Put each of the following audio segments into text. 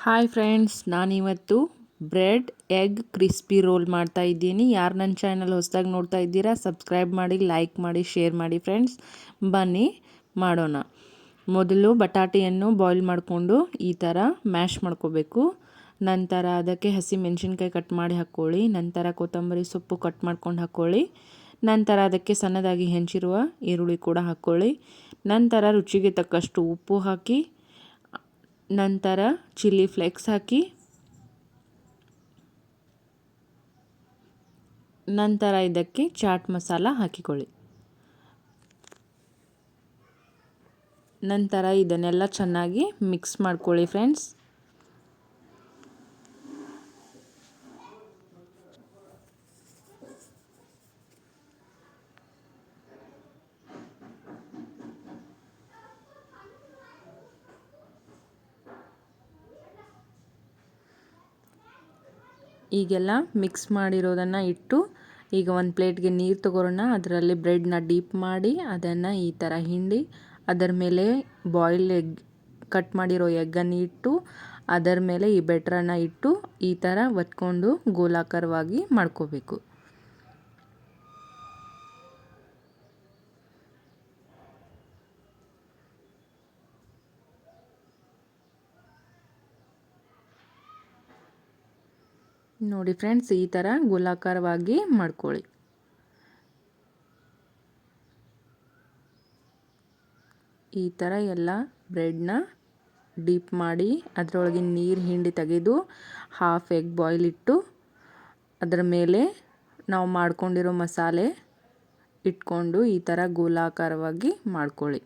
Hi friends, ನಾನಿವತ್ತು bread egg crispy roll ಮಾಡ್ತಾ ಇದ್ದೀನಿ. ಯಾರು ನನ್ನ ಚಾನಲ್ ಹೊಸದಾಗಿ ನೋಡ್ತಾ ಇದ್ದೀರಾ ಸಬ್ಸ್ಕ್ರೈಬ್ ಮಾಡಿ, ಲೈಕ್ ಮಾಡಿ, ಶೇರ್ ಮಾಡಿ ಫ್ರೆಂಡ್ಸ್. ಬನ್ನಿ ಮಾಡೋಣ. ಮೊದಲು ಬಟಾಟೆಯನ್ನು ಬಾಯ್ಲ್ ಮಾಡಿಕೊಂಡು ಈ ಥರ ಮ್ಯಾಶ್ ಮಾಡ್ಕೋಬೇಕು. ನಂತರ ಅದಕ್ಕೆ ಹಸಿ ಮೆಣಸಿನ್ಕಾಯಿ ಕಟ್ ಮಾಡಿ ಹಾಕ್ಕೊಳ್ಳಿ. ನಂತರ ಕೊತ್ತಂಬರಿ ಸೊಪ್ಪು ಕಟ್ ಮಾಡ್ಕೊಂಡು ಹಾಕ್ಕೊಳ್ಳಿ. ನಂತರ ಅದಕ್ಕೆ ಸಣ್ಣದಾಗಿ ಹೆಂಚಿರುವ ಈರುಳ್ಳಿ ಕೂಡ ಹಾಕ್ಕೊಳ್ಳಿ. ನಂತರ ರುಚಿಗೆ ತಕ್ಕಷ್ಟು ಉಪ್ಪು ಹಾಕಿ, ನಂತರ ಚಿಲ್ಲಿ ಫ್ಲೇಕ್ಸ್ ಹಾಕಿ, ನಂತರ ಇದಕ್ಕೆ ಚಾಟ್ ಮಸಾಲ ಹಾಕಿಕೊಳ್ಳಿ. ನಂತರ ಇದನ್ನೆಲ್ಲ ಚೆನ್ನಾಗಿ ಮಿಕ್ಸ್ ಮಾಡ್ಕೊಳ್ಳಿ ಫ್ರೆಂಡ್ಸ್. ಈಗೆಲ್ಲ ಮಿಕ್ಸ್ ಮಾಡಿರೋದನ್ನು ಇಟ್ಟು ಈಗ ಒಂದು ಪ್ಲೇಟ್ಗೆ ನೀರು ತಗೊಳ್ಳೋಣ. ಅದರಲ್ಲಿ ಬ್ರೆಡ್ನ ಡೀಪ್ ಮಾಡಿ ಅದನ್ನು ಈ ಥರ ಹಿಂಡಿ ಅದರ ಮೇಲೆ ಬಾಯ್ಲ್ ಎಗ್ ಕಟ್ ಮಾಡಿರೋ ಎಗ್ಗನ್ನು ಇಟ್ಟು ಅದರ ಮೇಲೆ ಈ ಬೆಟ್ರನ್ನು ಇಟ್ಟು ಈ ಥರ ಒತ್ಕೊಂಡು ಗೋಲಾಕಾರವಾಗಿ ಮಾಡ್ಕೋಬೇಕು. ನೋಡಿ ಫ್ರೆಂಡ್ಸ್, ಈ ಥರ ಗೋಲಾಕಾರವಾಗಿ ಮಾಡ್ಕೊಳ್ಳಿ. ಈ ಥರ ಎಲ್ಲ ಬ್ರೆಡ್ನ ಡೀಪ್ ಮಾಡಿ ಅದರೊಳಗೆ ನೀರು ಹಿಂಡಿ ತೆಗೆದು ಹಾಫ್ ಎಗ್ ಬಾಯ್ಲ್ ಇಟ್ಟು ಅದರ ಮೇಲೆ ನಾವು ಮಾಡ್ಕೊಂಡಿರೋ ಮಸಾಲೆ ಇಟ್ಕೊಂಡು ಈ ಥರ ಗೋಲಾಕಾರವಾಗಿ ಮಾಡ್ಕೊಳ್ಳಿ.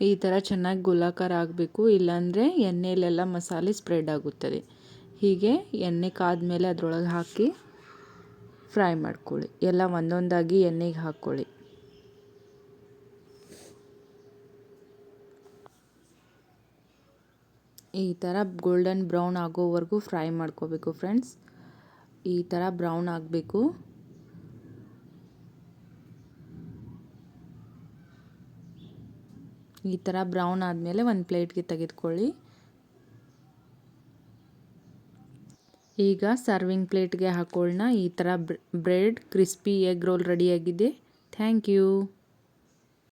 ಈ ಥರ ಚೆನ್ನಾಗಿ ಗೋಲಾಕಾರ ಆಗಬೇಕು, ಇಲ್ಲಾಂದರೆ ಎಣ್ಣೆಯಲ್ಲೆಲ್ಲ ಮಸಾಲೆ ಸ್ಪ್ರೆಡ್ ಆಗುತ್ತದೆ. ಹೀಗೆ ಎಣ್ಣೆ ಕಾದ್ಮೇಲೆ ಅದರೊಳಗೆ ಹಾಕಿ ಫ್ರೈ ಮಾಡ್ಕೊಳ್ಳಿ. ಎಲ್ಲ ಒಂದೊಂದಾಗಿ ಎಣ್ಣೆಗೆ ಹಾಕ್ಕೊಳ್ಳಿ. ಈ ಥರ ಗೋಲ್ಡನ್ ಬ್ರೌನ್ ಆಗೋವರೆಗೂ ಫ್ರೈ ಮಾಡ್ಕೋಬೇಕು ಫ್ರೆಂಡ್ಸ್. ಈ ಥರ ಬ್ರೌನ್ ಆಗಬೇಕು. ಈ ಥರ ಬ್ರೌನ್ ಆದಮೇಲೆ ಒಂದು ಪ್ಲೇಟ್ಗೆ ತೆಗೆದುಕೊಳ್ಳಿ. ಈಗ ಸರ್ವಿಂಗ್ ಪ್ಲೇಟ್ಗೆ ಹಾಕೊಳ್ಳೋಣ. ಈ ಥರ ಬ್ರೆಡ್ ಕ್ರಿಸ್ಪಿ ಎಗ್ ರೋಲ್ ರೆಡಿಯಾಗಿದೆ. Thank you.